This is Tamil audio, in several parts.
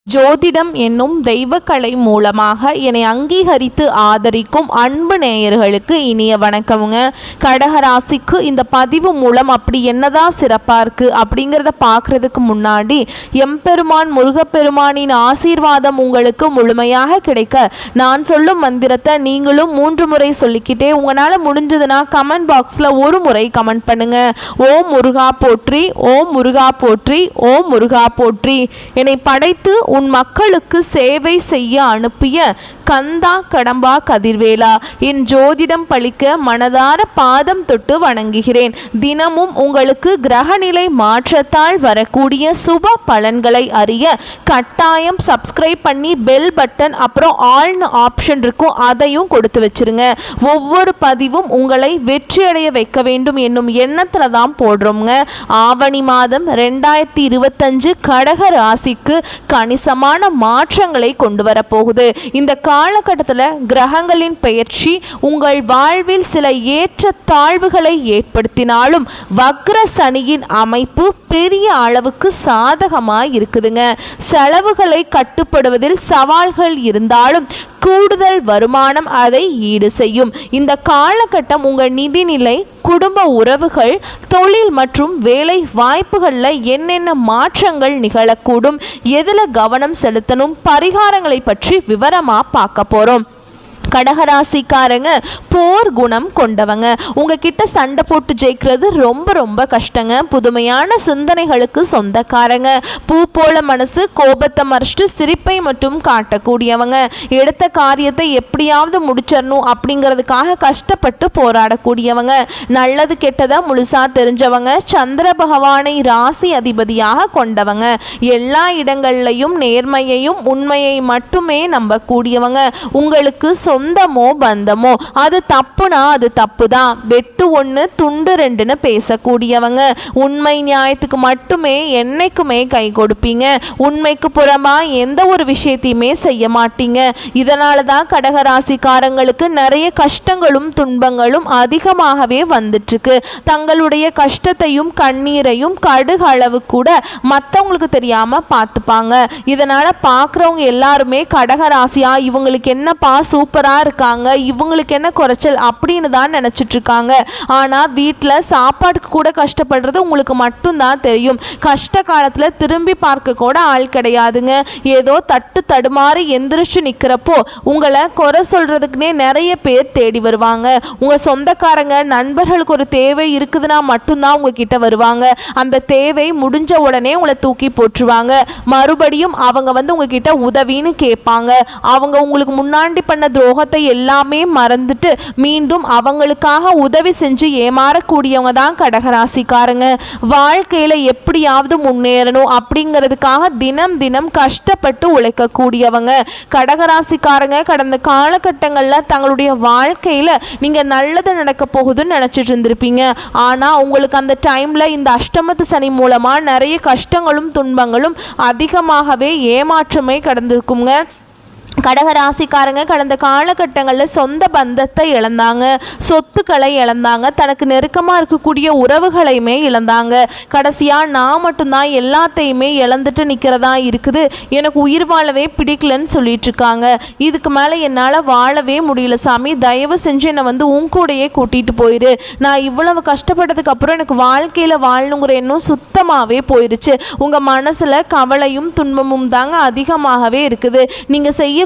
ஜோதிடம் என்னும் தெய்வக்கலை மூலமாக என்னை அங்கீகரித்து ஆதரிக்கும் அன்பு நேயர்களுக்கு இனிய வணக்கமுங்க. கடகராசிக்கு இந்த பதிவு மூலம் அப்படி என்னதான் சிறப்பாக இருக்குது அப்படிங்கிறத பார்க்குறதுக்கு முன்னாடி எம்பெருமான் முருகப்பெருமானின் ஆசீர்வாதம் உங்களுக்கு முழுமையாக கிடைக்க நான் சொல்லும் மந்திரத்தை நீங்களும் 3 முறை சொல்லிக்கிட்டே உங்களால் முடிஞ்சதுன்னா கமெண்ட் பாக்ஸில் ஒரு முறை கமெண்ட் பண்ணுங்க. ஓம் முருகா போற்றி, ஓம் முருகா போற்றி, ஓம் முருகா போற்றி. என்னை படைத்து உன் மக்களுக்கு சேவை செய்ய அனுப்பிய கந்தா கடம்பா கதிர்வேலா, என் ஜோதிடம் பழிக்க மனதார பாதம் தொட்டு வணங்குகிறேன். தினமும் உங்களுக்கு கிரகநிலை மாற்றத்தால் வரக்கூடிய சுப பலன்களை அறிய கட்டாயம் சப்ஸ்கிரைப் பண்ணி பெல் பட்டன் அப்புறம் ஆல்னு ஆப்ஷன் இருக்கும், அதையும் கொடுத்து வச்சிருங்க. ஒவ்வொரு பதிவும் உங்களை வெற்றியடைய வைக்க வேண்டும் என்னும் எண்ணத்தில் தான் போடுறோங்க. ஆவணி மாதம் 2025 கடக ராசிக்கு கணிசமான மாற்றங்களை கொண்டு வரப்போகுது. இந்த காலகட்டத்தில் கிரகங்களின் பெயர்ச்சி உங்கள் வாழ்வில் சில ஏற்ற தாழ்வுகளை ஏற்படுத்தினாலும் வக்ர சனியின் அமைப்பு பெரிய அளவுக்கு சாதகமாக இருக்குதுங்க. செலவுகளை கட்டுப்படுவதில் சவால்கள் இருந்தாலும் கூடுதல் வருமானம் அதை ஈடு செய்யும். இந்த காலகட்டம் உங்கள் நிதிநிலை, குடும்ப உறவுகள், தொழில் மற்றும் வேலை வாய்ப்புகளில் என்னென்ன மாற்றங்கள் நிகழக்கூடும், எதில் கவனம் செலுத்தணும், பரிகாரங்களை பற்றி விவரமாக பார்க்க போகிறோம். கடகராசிக்காரங்க போர் குணம் கொண்டவங்க. உங்ககிட்ட சண்டை போட்டு ஜெயிக்கிறது ரொம்ப ரொம்ப கஷ்டங்க. புதுமையான சிந்தனைகளுக்கு சொந்தக்காரங்க. பூ போல மனசு, கோபத்தை மறைச்சிட்டு சிரிப்பை மட்டும் காட்டக்கூடியவங்க. எடுத்த காரியத்தை எப்படியாவது முடிச்சிடணும் அப்படிங்கிறதுக்காக கஷ்டப்பட்டு போராடக்கூடியவங்க. நல்லது கெட்டதை முழுசா தெரிஞ்சவங்க. சந்திர பகவானை ராசி அதிபதியாக கொண்டவங்க. எல்லா இடங்கள்லையும் நேர்மையையும் உண்மையை மட்டுமே நம்பக்கூடியவங்க. உங்களுக்கு சொந்தமோ பந்தமோ அது தப்புனா அது தப்பு தான், வெட்டு 1 துண்டு 2ன்னு பேசக்கூடியவங்க. உண்மை நியாயத்துக்கு மட்டுமே என்னைக்குமே கை கொடுப்பீங்க. உண்மைக்கு புறமா எந்த ஒரு விஷயத்தையுமே செய்ய மாட்டீங்க. இதனால தான் கடகராசிக்காரங்களுக்கு நிறைய கஷ்டங்களும் துன்பங்களும் அதிகமாகவே வந்துட்டுருக்கு. தங்களுடைய கஷ்டத்தையும் கண்ணீரையும் கடுகு அளவு கூட மற்றவங்களுக்கு தெரியாமல் பார்த்துப்பாங்க. இதனால் பார்க்குறவங்க எல்லாருமே கடகராசியா இவங்களுக்கு என்னப்பா சூப்பராக இருக்காங்க, இவங்களுக்கு என்ன குறைச்சல் அப்படின்னு தான் நினச்சிட்டு இருக்காங்க. ஆனால் வீட்டில் சாப்பாட்டுக்கு கூட கஷ்டப்படுறது உங்களுக்கு மட்டும்தான் தெரியும். கஷ்ட காலத்தில் திரும்பி பார்க்க கூட ஆள் கிடையாதுங்க. ஏதோ தட்டு தடுமாறி எந்திரிச்சு நிற்கிறப்போ உங்களை குறை சொல்கிறதுக்குனே நிறைய பேர் தேடி வருவாங்க. உங்கள் சொந்தக்காரங்க நண்பர்களுக்கு ஒரு தேவை இருக்குதுன்னா மட்டும்தான் உங்ககிட்ட வருவாங்க. அந்த தேவை முடிஞ்ச உடனே உங்களை தூக்கி போட்டுருவாங்க. மறுபடியும் அவங்க வந்து உங்ககிட்ட உதவின்னு கேட்பாங்க. அவங்க உங்களுக்கு முன்னாடி பண்ண துரோகத்தை எல்லாமே மறந்துட்டு மீண்டும் அவங்களுக்காக உதவி செஞ்சு ஏமாறக்கூடியவங்க தான் கடகராசிக்காரங்க. வாழ்க்கையில் எப்படியாவது முன்னேறணும் அப்படிங்கிறதுக்காக தினம் தினம் கஷ்டப்பட்டு உழைக்கக்கூடியவங்க. கடகராசிக்காரங்க கடந்த காலகட்டங்களில் தங்களுடைய வாழ்க்கையில் நீங்கள் நல்லது நடக்க போகுதுன்னு நினச்சிட்டு இருந்திருப்பீங்க. ஆனால் உங்களுக்கு அந்த டைமில் இந்த அஷ்டமத்து சனி மூலமாக நிறைய கஷ்டங்களும் துன்பங்களும் அதிகமாகவே ஏமாற்றமே கடந்திருக்குங்க. கடகராசிக்காரங்க கடந்த காலகட்டங்களில் சொந்த பந்தத்தை இழந்தாங்க, சொத்துக்களை இழந்தாங்க, தனக்கு நெருக்கமாக இருக்கக்கூடிய உறவுகளையுமே இழந்தாங்க. கடைசியாக நான் மட்டும்தான் எல்லாத்தையுமே இழந்துட்டு நிற்கிறதா இருக்குது, எனக்கு உயிர் வாழவே பிடிக்கலன்னு சொல்லிட்டு இருக்காங்க. இதுக்கு மேலே என்னால் வாழவே முடியல சாமி, தயவு செஞ்சு என்னை வந்து உன் கூடையே கூட்டிகிட்டு போயிரு. நான் இவ்வளவு கஷ்டப்பட்டதுக்கு அப்புறம் எனக்கு வாழ்க்கையில் வாழணுங்கிற எண்ணம் சுத்தமாகவே போயிடுச்சு. உங்கள் மனசில் கவலையும் துன்பமும் தாங்க அதிகமாகவே இருக்குது. நீங்கள் செய்யக்கூடிய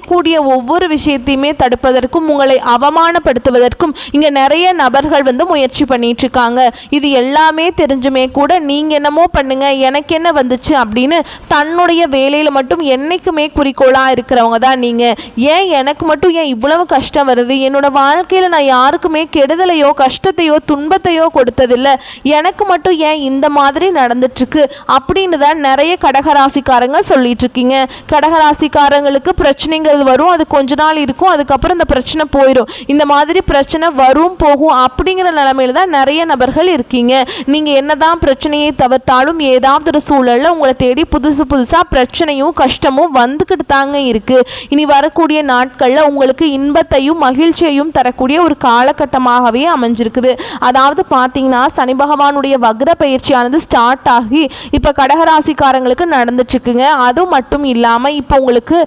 ஒவ்வொரு விஷயத்தையுமே தடுப்பதற்கும் உங்களை அவமானப்படுத்துவதற்கும் இங்க நிறைய நபர்கள் வந்து முயற்சி பண்ணிட்டு இருக்காங்க. இது எல்லாமே தெரிஞ்சுமே கூட நீங்க என்னமோ பண்ணுங்க எனக்கு என்ன வந்துச்சு அப்படின்னு தன்னுடைய வேலையில மட்டும் என்னைக்குமே குறிக்கோளா இருக்கிறவங்க தான் நீங்க. ஏன் எனக்கு மட்டும் ஏன் இவ்வளவு கஷ்டம் வருது, என்னோட வாழ்க்கையில நான் யாருக்குமே கெடுதலையோ கஷ்டத்தையோ துன்பத்தையோ கொடுத்ததில்லை, எனக்கு மட்டும் ஏன் இந்த மாதிரி நடந்துட்டு இருக்கு அப்படின்னு தான் நிறைய கடகராசிக்காரங்க சொல்லிட்டு இருக்கீங்க. கடகராசிக்காரங்களுக்கு பிரச்சனைகள் பிரச்சனைங்கிறது வரும், அது கொஞ்ச நாள் இருக்கும், அதுக்கப்புறம் இந்த பிரச்சனை போயிடும். இந்த மாதிரி பிரச்சனை வரும் போகும் அப்படிங்கிற நிலைமையில தான் நிறைய நபர்கள் இருக்கீங்க. நீங்கள் என்னதான் பிரச்சனையை தவிர்த்தாலும் ஏதாவது ஒரு சூழலில் உங்களை தேடி புதுசாக பிரச்சனையும் கஷ்டமும் வந்துக்கிட்டு தாங்க இருக்கு. இனி வரக்கூடிய நாட்களில் உங்களுக்கு இன்பத்தையும் மகிழ்ச்சியையும் தரக்கூடிய ஒரு காலகட்டமாகவே அமைஞ்சிருக்குது. அதாவது பார்த்தீங்கன்னா சனி பகவானுடைய வக்ர பயிற்சியானது ஸ்டார்ட் ஆகி இப்போ கடகராசிக்காரங்களுக்கு நடந்துட்டு இருக்குங்க. அது மட்டும் இல்லாமல் இப்போ உங்களுக்கு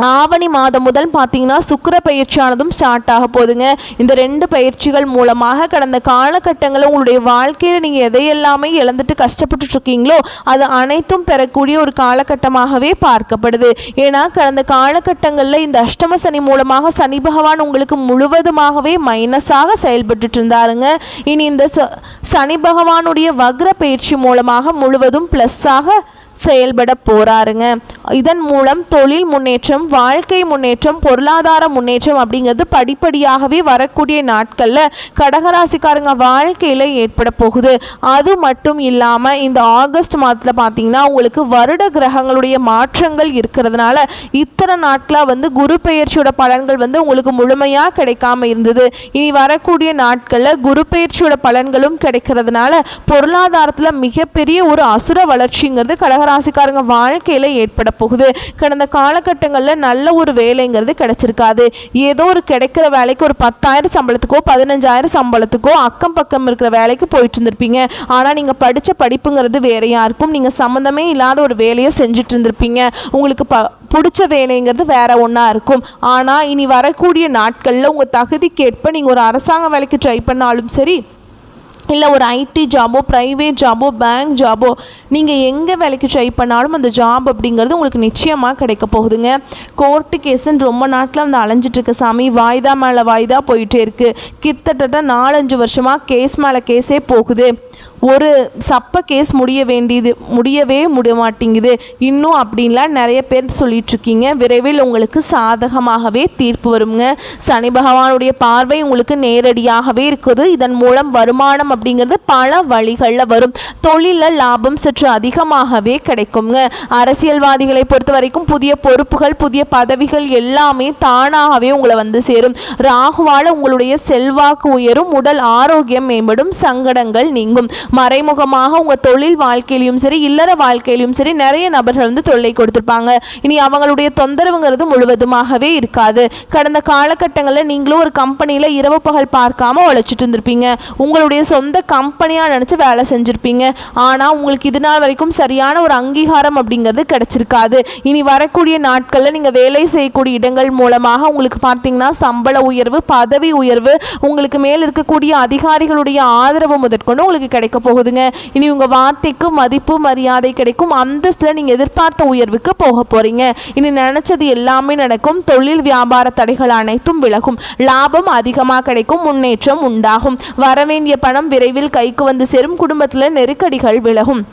ஆவணி மாதம் முதல் பார்த்தீங்கன்னா சுக்கிர பயிற்சியானதும் ஸ்டார்ட் ஆக போகுதுங்க. இந்த 2 பயிற்சிகள் மூலமாக கடந்த காலகட்டங்களில் உங்களுடைய வாழ்க்கையில் நீங்கள் எதையெல்லாமே இழந்துட்டு கஷ்டப்பட்டு இருக்கீங்களோ அது அனைத்தும் பெறக்கூடிய ஒரு காலகட்டமாகவே பார்க்கப்படுது. ஏன்னா கடந்த காலகட்டங்களில் இந்த அஷ்டம சனி மூலமாக சனி பகவான் உங்களுக்கு முழுவதுமாகவே மைனஸாக செயல்பட்டு இருந்தாருங்க. இனி இந்த சனி பகவானுடைய வக்ர பயிற்சி மூலமாக முழுவதும் ப்ளஸ்ஸாக செயல்பட போறாருங்க. இதன் மூலம் தொழில் முன்னேற்றம், வாழ்க்கை முன்னேற்றம், பொருளாதார முன்னேற்றம் அப்படிங்கிறது படிப்படியாகவே வரக்கூடிய நாட்களில் கடகராசிக்காரங்க வாழ்க்கையில் ஏற்பட போகுது. அது மட்டும் இல்லாமல் இந்த ஆகஸ்ட் மாதத்தில் பார்த்தீங்கன்னா உங்களுக்கு வருட கிரகங்களுடைய மாற்றங்கள் இருக்கிறதுனால இத்தனை நாட்களாக குரு பெயர்ச்சியோட பலன்கள் உங்களுக்கு முழுமையாக கிடைக்காம இருந்தது. இனி வரக்கூடிய நாட்களில் குரு பெயர்ச்சியோட பலன்களும் கிடைக்கிறதுனால பொருளாதாரத்தில் மிகப்பெரிய ஒரு அசுர வளர்ச்சிங்கிறது ராசிக்காரங்க வாழ்க்கையில் ஏற்பட போகுது. கடந்த காலகட்டங்களில் நல்ல ஒரு வேலைங்கிறது கிடைச்சிருக்காது. ஏதோ ஒரு கிடைக்கிற வேலைக்கு ஒரு 10,000 சம்பளத்துக்கோ 15,000 சம்பளத்துக்கோ அக்கம் பக்கம் இருக்கிற வேலைக்கு போயிட்டு இருந்திருப்பீங்க. ஆனால் நீங்கள் படித்த படிப்புங்கிறது வேறையா இருக்கும். நீங்கள் சம்மந்தமே இல்லாத ஒரு வேலையை செஞ்சுட்டு இருந்திருப்பீங்க. உங்களுக்கு பிடிச்ச வேலைங்கிறது வேற ஒன்றா இருக்கும். ஆனால் இனி வரக்கூடிய நாட்களில் உங்கள் தகுதிக்கேற்ப நீங்கள் ஒரு அரசாங்க வேலைக்கு ட்ரை பண்ணாலும் சரி, இல்லை ஒரு ஐடி ஜாபோ, ப்ரைவேட் ஜாபோ, பேங்க் ஜாபோ, நீங்கள் எங்கே வேலைக்கு ட்ரை பண்ணாலும் அந்த ஜாப் அப்படிங்கிறது உங்களுக்கு நிச்சயமாக கிடைக்க போகுதுங்க. கோர்ட்டு கேஸுன்னு ரொம்ப நாட்டில் அலைஞ்சிட்ருக்க சாமி, வாய்தா மேலே வாய்தா போயிட்டே இருக்குது. கிட்டத்தட்ட 4-5 வருஷமாக கேஸ் மேலே கேஸே போகுது. ஒரு சப்ப கேஸ் முடியவே மாட்டேங்குது இன்னும் அப்படின்லாம் நிறைய பேர் சொல்லிகிட்ருக்கீங்க. விரைவில் உங்களுக்கு சாதகமாகவே தீர்ப்பு வருங்க. சனி பகவானுடைய பார்வை உங்களுக்கு நேரடியாகவே இருக்குது. இதன் மூலம் வருமானம் அப்படிங்கிறது பல வழிகளில் வரும். தொழிலில் லாபம் சற்று அதிகமாகவே கிடைக்குங்க. அரசியல்வாதிகளை பொறுத்த வரைக்கும் புதிய பொறுப்புகள், புதிய பதவிகள் எல்லாமே தானாகவே உங்களை சேரும். ராகுவால் உங்களுடைய செல்வாக்கு உயரும், உடல் ஆரோக்கியம் மேம்படும், சங்கடங்கள் நீங்கும். மறைமுகமாக உங்கள் தொழில் வாழ்க்கையிலும் சரி, இல்லற வாழ்க்கையிலும் சரி நிறைய நபர்கள் தொல்லை கொடுத்துருப்பாங்க. இனி அவங்களுடைய தொந்தரவுங்கிறது முழுவதுமாகவே இருக்காது. கடந்த காலகட்டங்களில் நீங்களும் ஒரு கம்பெனியில் இரவு பகல் பார்க்காம உழைச்சிட்டு இருந்திருப்பீங்க. உங்களுடைய சொந்த கம்பெனியாக நினச்சி வேலை செஞ்சுருப்பீங்க. ஆனால் உங்களுக்கு இது நாள் வரைக்கும் சரியான ஒரு அங்கீகாரம் அப்படிங்கிறது கிடைச்சிருக்காது. இனி வரக்கூடிய நாட்களில் நீங்கள் வேலை செய்யக்கூடிய இடங்கள் மூலமாக உங்களுக்கு பார்த்தீங்கன்னா சம்பள உயர்வு, பதவி உயர்வு, உங்களுக்கு மேல் இருக்கக்கூடிய அதிகாரிகளுடைய ஆதரவு முதற்கொண்டு உங்களுக்கு கிடைக்க போகுதுங்க. இனி உங்கள் வார்த்தைக்கு மதிப்பு மரியாதை கிடைக்கும். அந்தஸ்தில் நீங்கள் எதிர்பார்த்த உயர்வுக்கு போக போகிறீங்க. இனி நினச்சது எல்லாமே நடக்கும். தொழில் வியாபார தடைகள் அனைத்தும் விலகும். லாபம் அதிகமாக கிடைக்கும். முன்னேற்றம் உண்டாகும். வரவேண்டிய பணம் விரைவில் கைக்கு சேரும். குடும்பத்தில் நெருக்கடிகள் விலகும்.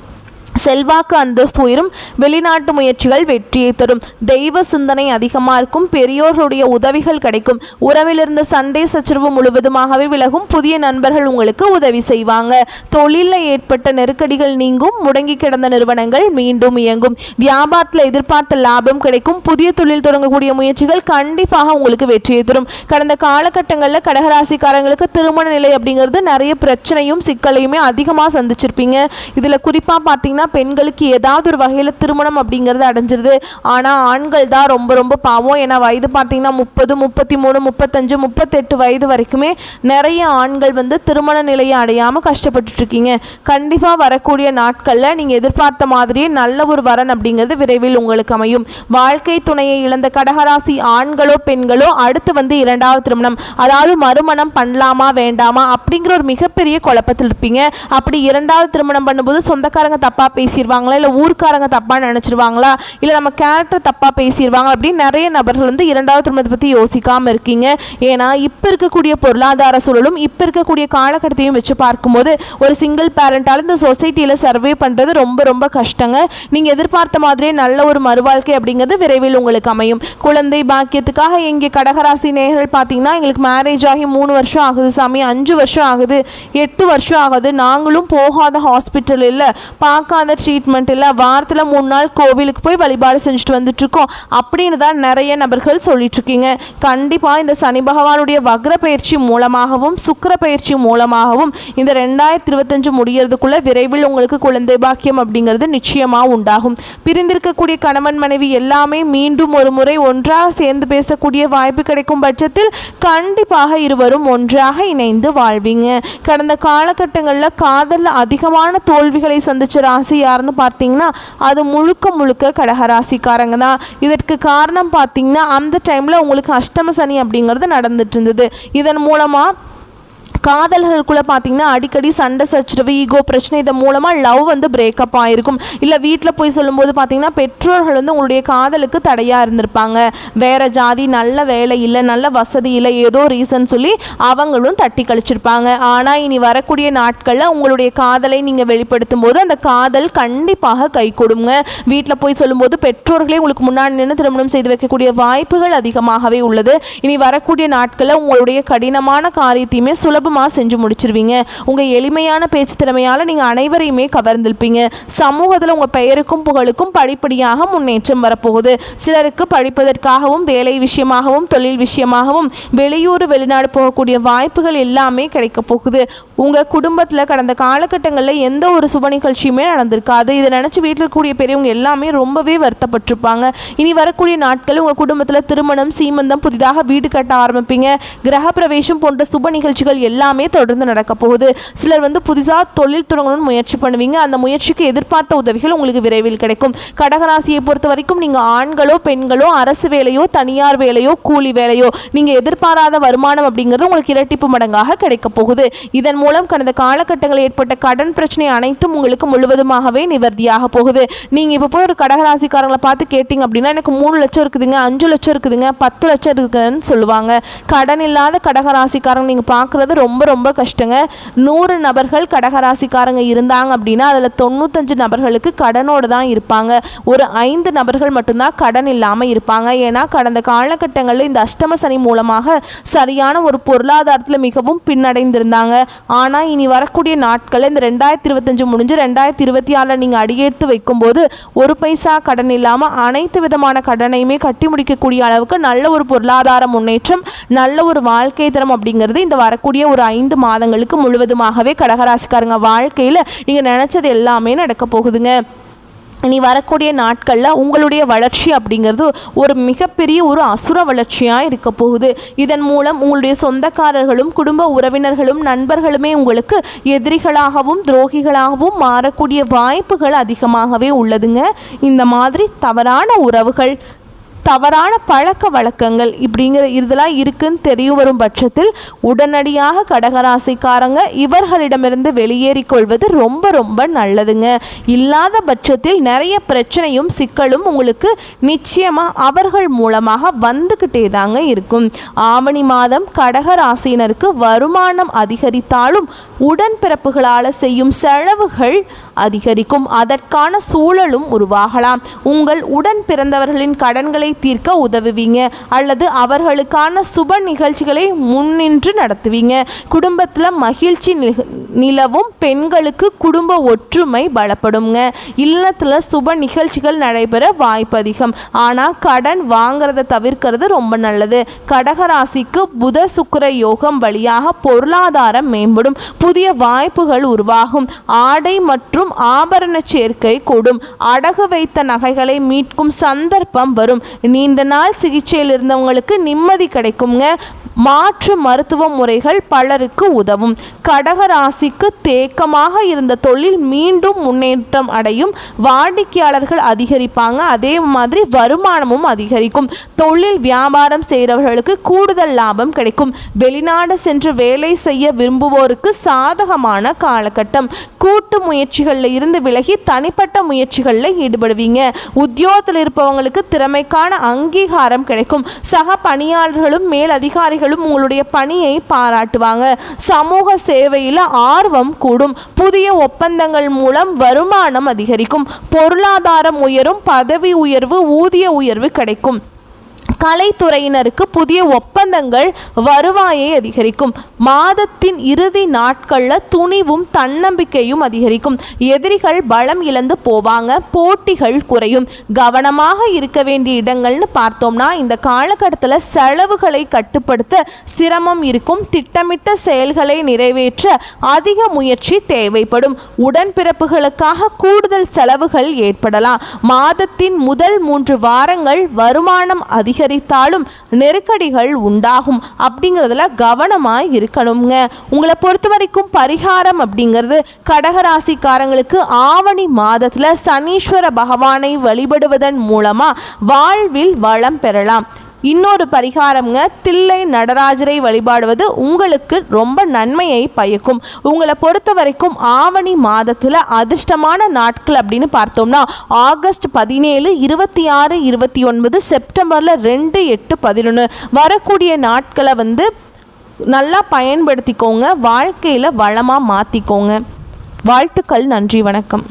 செல்வாக்கு அந்தஸ்து உயரும். வெளிநாட்டு முயற்சிகள் வெற்றியை தரும். தெய்வ சிந்தனை அதிகமாக இருக்கும். பெரியோர்களுடைய உதவிகள் கிடைக்கும். உறவிலிருந்த சண்டை சச்சரவு முழுவதுமாகவே விலகும். புதிய நண்பர்கள் உங்களுக்கு உதவி செய்வாங்க. தொழிலில் ஏற்பட்ட நெருக்கடிகள் நீங்கும். முடங்கி கிடந்த நிறுவனங்கள் மீண்டும் இயங்கும். வியாபாரத்தில் எதிர்பார்த்த லாபம் கிடைக்கும். புதிய தொழில் தொடங்கக்கூடிய முயற்சிகள் கண்டிப்பாக உங்களுக்கு வெற்றியை தரும். கடந்த காலகட்டங்களில் கடகராசிக்காரங்களுக்கு திருமண நிலை அப்படிங்கிறது நிறைய பிரச்சனையும் சிக்கலையுமே அதிகமாக சந்திச்சிருப்பீங்க. இதில் குறிப்பாக பார்த்தீங்கன்னா பெண்களுக்கு ஏதாவது ஒரு வகையில் திருமணம் அப்படிங்கிறது அடைஞ்சிருது. ஆனால் ஆண்கள் தான் ரொம்ப பாவம். ஏன்னா வயது பார்த்தீங்கன்னா 30, 33, 35, 38 வயது வரைக்குமே நிறைய ஆண்கள் திருமண நிலையை அடையாமல் கஷ்டப்பட்டு இருக்கீங்க. கண்டிப்பாக வரக்கூடிய நாட்களில் நீங்கள் எதிர்பார்த்த மாதிரியே நல்ல ஒரு வரன் அப்படிங்கிறது விரைவில் உங்களுக்கு அமையும். வாழ்க்கை துணையை இழந்த கடகராசி ஆண்களோ பெண்களோ அடுத்து இரண்டாவது திருமணம், அதாவது மறுமணம் பண்ணலாமா வேண்டாமா அப்படிங்கிற ஒரு மிகப்பெரிய குழப்பத்தில் இருப்பீங்க. அப்படி இரண்டாவது திருமணம் பண்ணும்போது சொந்தக்காரங்க தப்பாக பேசிடுவாங்களா, இல்லை ஊர்க்காரங்க தப்பாக நினச்சிருவாங்களா, இல்லை நம்ம கேரக்டர் தப்பாக பேசிடுவாங்க அப்படின்னு நிறைய நபர்கள் இரண்டாவது திருமணத்தை பற்றி யோசிக்காமல் இருக்கீங்க. ஏன்னா இப்போ இருக்கக்கூடிய பொருளாதார சூழலும் இப்போ இருக்கக்கூடிய காலகட்டத்தையும் வச்சு பார்க்கும்போது ஒரு சிங்கிள் பேரண்டால் இந்த சொசைட்டியில் சர்வே பண்ணுறது ரொம்ப கஷ்டங்க. நீங்கள் எதிர்பார்த்த மாதிரியே நல்ல ஒரு மறுவாழ்க்கை அப்படிங்கிறது விரைவில் உங்களுக்கு அமையும். குழந்தை பாக்கியத்துக்காக எங்கே கடகராசி நேயர்கள் பார்த்தீங்கன்னா எங்களுக்கு மேரேஜ் ஆகி 3 வருஷம் ஆகுது சாமி, 5 வருஷம் ஆகுது, 8 வருஷம் ஆகுது, நாங்களும் போகாத ஹாஸ்பிட்டல் இல்லை, பார்க்காத மாத ட்ரீட்மெண்ட் இல்லை, வாரத்தில் 3 நாள் கோவிலுக்கு போய் வழிபாடு செஞ்சுட்டு வந்துட்டுருக்கோம் அப்படின்னு தான் நிறைய நபர்கள் சொல்லிட்டுருக்கீங்க. கண்டிப்பாக இந்த சனி பகவானுடைய வக்ர பயிற்சி மூலமாகவும் சுக்கிர பயிற்சி மூலமாகவும் இந்த 2025 முடியறதுக்குள்ள விரைவில் உங்களுக்கு குழந்தை பாக்கியம் அப்படிங்கிறது நிச்சயமாக உண்டாகும். பிரிந்திருக்கக்கூடிய கணவன் மனைவி எல்லாமே மீண்டும் ஒரு முறை ஒன்றாக சேர்ந்து பேசக்கூடிய வாய்ப்பு கிடைக்கும் பட்சத்தில் கண்டிப்பாக இருவரும் ஒன்றாக இணைந்து வாழ்வீங்க. கடந்த காலகட்டங்களில் காதலில் அதிகமான தோல்விகளை சந்திச்ச ராசி யாருன்னு பார்த்தீங்கன்னா அது முழுக்க கடகராசிக்காரங்க தான். இதற்கு காரணம் பார்த்தீங்கன்னா அந்த டைமில் உங்களுக்கு அஷ்டம சனி அப்படிங்கிறது நடந்துட்டு இருந்தது. இதன் மூலமாக காதல்களுக்குள்ளே பார்த்தீங்கன்னா அடிக்கடி சண்டை சச்சரவு, ஈகோ பிரச்சனை, இதன் மூலமாக லவ் பிரேக்கப் ஆகிருக்கும். இல்லை வீட்டில் போய் சொல்லும்போது பார்த்தீங்கன்னா பெற்றோர்கள் உங்களுடைய காதலுக்கு தடையாக இருந்திருப்பாங்க. வேறு ஜாதி, நல்ல வேலை இல்லை, நல்ல வசதி இல்லை, ஏதோ ரீசன் சொல்லி அவங்களும் தட்டி கழிச்சிருப்பாங்க. ஆனால் இனி வரக்கூடிய நாட்களில் உங்களுடைய காதலை நீங்கள் வெளிப்படுத்தும் போது அந்த காதல் கண்டிப்பாக கை கொடுங்க. வீட்டில் போய் சொல்லும்போது பெற்றோர்களே உங்களுக்கு முன்னாடி நின்று திருமணம் செய்து வைக்கக்கூடிய வாய்ப்புகள் அதிகமாகவே உள்ளது. இனி வரக்கூடிய நாட்களில் உங்களுடைய கடினமான காரியத்தையுமே சுலபமாக செஞ்சு முடிச்சிருவீங்க. உங்கள் எளிமையான பேச்சு திறமையால் நீங்கள் அனைவரையுமே கவர்ந்திருப்பீங்க. சமூகத்தில் உங்கள் பெயருக்கும் புகழுக்கும் படிப்படியாக முன்னேற்றம் வரப்போகுது. சிலருக்கு படிப்பதற்காகவும் வேலை விஷயமாகவும் தொழில் விஷயமாகவும் வெளியூர் வெளிநாடு போகக்கூடிய வாய்ப்புகள் எல்லாமே கிடைக்க போகுது. உங்கள் குடும்பத்தில் கடந்த காலகட்டங்களில் எந்த ஒரு சுப நிகழ்ச்சியுமே நடந்திருக்காது. இதை நினச்சி வீட்டில் இருக்கக்கூடிய பெரியவங்க எல்லாமே ரொம்பவே வருத்தப்பட்டிருப்பாங்க. இனி வரக்கூடிய நாட்கள் உங்கள் குடும்பத்தில் திருமணம், சீமந்தம், புதிதாக வீடு கட்ட ஆரம்பிப்பீங்க. கிரக பிரவேசம் போன்ற சுப நிகழ்ச்சிகள் எல்லாமே தொடர்ந்து நடக்க போகுது. சிலர் புதிதாக தொழில் தொடங்கணும்னு முயற்சி பண்ணுவீங்க. அந்த முயற்சிக்கு எதிர்பார்த்த உதவிகள் உங்களுக்கு விரைவில் கிடைக்கும். கடகராசியை பொறுத்த வரைக்கும் நீங்கள் ஆண்களோ பெண்களோ அரசு வேலையோ தனியார் வேலையோ கூலி வேலையோ நீங்கள் எதிர்பாராத வருமானம் அப்படிங்கிறது உங்களுக்கு இரட்டிப்பு மடங்காக கிடைக்க போகுது. இதன் மூலம் கடந்த காலகட்டங்களில் ஏற்பட்ட கடன் பிரச்சனை அனைத்தும் உங்களுக்கு முழுவதுமாகவே நிவர்த்தியாக போகுது. நீங்கள் இப்போ போய் ஒரு கடகராசிக்காரங்களை பார்த்து கேட்டிங்க அப்படின்னா எனக்கு 3 லட்சம் இருக்குதுங்க, 5 லட்சம் இருக்குதுங்க, 10 லட்சம் இருக்குதுன்னு சொல்லுவாங்க. கடன் இல்லாத கடகராசிக்காரங்க நீங்கள் பார்க்குறது ரொம்ப கஷ்டங்க. 100 நபர்கள் கடகராசிக்காரங்க இருந்தாங்க அப்படின்னா அதில் 95 நபர்களுக்கு கடனோடு தான் இருப்பாங்க. ஒரு 5 நபர்கள் மட்டும்தான் கடன் இல்லாமல் இருப்பாங்க. ஏன்னா கடந்த காலகட்டங்களில் இந்த அஷ்டம சனி மூலமாக சரியான ஒரு பொருளாதாரத்தில் மிகவும் பின்னடைந்திருந்தாங்க. ஆனால் இனி வரக்கூடிய நாட்களில் இந்த 2025 முடிஞ்சு 2026 நீங்கள் அடியெடுத்து வைக்கும்போது ஒரு பைசா கடன் இல்லாமல் அனைத்து விதமான கடனையுமே கட்டி முடிக்கக்கூடிய அளவுக்கு நல்ல ஒரு பொருளாதார முன்னேற்றம், நல்ல ஒரு வாழ்க்கை தரம் அப்படிங்கிறது இந்த வரக்கூடிய ஒரு 5 மாதங்களுக்கு முழுவதுமாகவே கடகராசிக்காரங்க வாழ்க்கையில் நீங்கள் நினச்சது எல்லாமே நடக்க போகுதுங்க. இனி வரக்கூடிய நாட்களில் உங்களுடைய வளர்ச்சி அப்படிங்கிறது ஒரு மிகப்பெரிய ஒரு அசுர வளர்ச்சியாக இருக்க போகுது. இதன் மூலம் உங்களுடைய சொந்தக்காரர்களும் குடும்ப உறவினர்களும் நண்பர்களுமே உங்களுக்கு எதிரிகளாகவும் துரோகிகளாகவும் மாறக்கூடிய வாய்ப்புகள் அதிகமாகவே உள்ளதுங்க. இந்த மாதிரி தவறான உறவுகள், தவறான பழக்க வழக்கங்கள் இப்படிங்கிற இதெல்லாம் இருக்குன்னு தெரிய வரும் பட்சத்தில் உடனடியாக கடகராசிக்காரங்க இவர்களிடமிருந்து வெளியேறிக்கொள்வது ரொம்ப நல்லதுங்க. இல்லாத பட்சத்தில் நிறைய பிரச்சனையும் சிக்கலும் உங்களுக்கு நிச்சயமாக அவர்கள் மூலமாக வந்துக்கிட்டே தாங்க இருக்கும். ஆவணி மாதம் கடகராசினருக்கு வருமானம் அதிகரித்தாலும் உடன்பிறப்புகளால் செய்யும் செலவுகள் அதிகரிக்கும். அதற்கான சூழலும் உருவாகலாம். உங்கள் உடன் பிறந்தவர்களின் கடன்களை தீர்க்க உதவுவீங்க அல்லது அவர்களுக்கான சுப நிகழ்ச்சிகளை முன்னின்று நடத்துவீங்க. குடும்பத்தில் மகிழ்ச்சி நிலவும். பெண்களுக்கு குடும்ப ஒற்றுமை பலப்படுங்க. இல்லத்தில் சுப நிகழ்ச்சிகள் நடைபெற வாய்ப்பு அதிகம். ஆனால் கடன் வாங்கிறத தவிர்க்கிறது ரொம்ப நல்லது. கடகராசிக்கு புத சுக்கிர யோகம் வழியாக பொருளாதாரம் மேம்படும். புதிய வாய்ப்புகள் உருவாகும். ஆடை மற்றும் ஆபரண சேர்க்கை கூடும். அடகு வைத்த நகைகளை மீட்கும் சந்தர்ப்பம் வரும். நீண்ட நாள் சிகிச்சையில் இருந்தவங்களுக்கு நிம்மதி கிடைக்குங்க. மாற்று மருத்துவ முறைகள் பலருக்கு உதவும். கடகராசிக்கு தேக்கமாக இருந்த தொழில் மீண்டும் முன்னேற்றம் அடையும். வாடிக்கையாளர்கள் அதிகரிப்பாங்க. அதே மாதிரி வருமானமும் அதிகரிக்கும். தொழில் வியாபாரம் செய்கிறவர்களுக்கு கூடுதல் லாபம் கிடைக்கும். வெளிநாடு சென்று வேலை செய்ய விரும்புவோருக்கு சாதகமான காலகட்டம். கூட்டு முயற்சிகளில் இருந்து விலகி தனிப்பட்ட முயற்சிகளில் ஈடுபடுவீங்க. உத்தியோகத்தில் இருப்பவங்களுக்கு திறமைக்கான அங்கீகாரம் கிடைக்கும். சக பணியாளர்களும் மேல் அதிகாரிகளும் உங்களுடைய பணியை பாராட்டுவாங்க. சமூக சேவையில் ஆர்வம் கூடும். புதிய ஒப்பந்தங்கள் மூலம் வருமானம் அதிகரிக்கும். பொருளாதாரம் உயரும். பதவி உயர்வு, ஊதிய உயர்வு கிடைக்கும். கலைத்துறையினருக்கு புதிய ஒப்பந்தங்கள் வருவாயை அதிகரிக்கும். மாதத்தின் இறுதி நாட்களில் துணிவும் தன்னம்பிக்கையும் அதிகரிக்கும். எதிரிகள் பலம் இழந்து போவாங்க, போட்டிகள் குறையும். கவனமாக இருக்க வேண்டிய இடங்கள்னு பார்த்தோம்னா இந்த காலகட்டத்தில் செலவுகளை கட்டுப்படுத்த சிரமம் இருக்கும். திட்டமிட்ட செயல்களை நிறைவேற்ற அதிக முயற்சி தேவைப்படும். உடன்பிறப்புகளுக்காக கூடுதல் செலவுகள் ஏற்படலாம். மாதத்தின் முதல் 3 வாரங்கள் வருமானம் அதிகரித்தாலும் நெருக்கடிகள் உண்டாகும். அப்படிங்கிறதுல கவனமாக இருக்கணுங்க. உங்களை பொறுத்த வரைக்கும் பரிகாரம் அப்படிங்கிறது கடகராசிக்காரங்களுக்கு ஆவணி மாதத்தில் சனீஸ்வர பகவானை வழிபடுவதன் மூலமாக வாழ்வில் வளம் பெறலாம். இன்னொரு பரிகாரம்ங்க, தில்லை நடராஜரை வழிபாடுவது உங்களுக்கு ரொம்ப நன்மையை பயக்கும். உங்களை பொறுத்த வரைக்கும் ஆவணி மாதத்தில் அதிர்ஷ்டமான நாட்கள் அப்படின்னு பார்த்தோம்னா ஆகஸ்ட் 17, 26, 29, செப்டம்பரில் 2, 8, 11 வரக்கூடிய நாட்களை நல்லா பயன்படுத்திக்கோங்க. வாழ்க்கையில் வளமாக மாற்றிக்கோங்க. வாழ்த்துக்கள். நன்றி. வணக்கம்.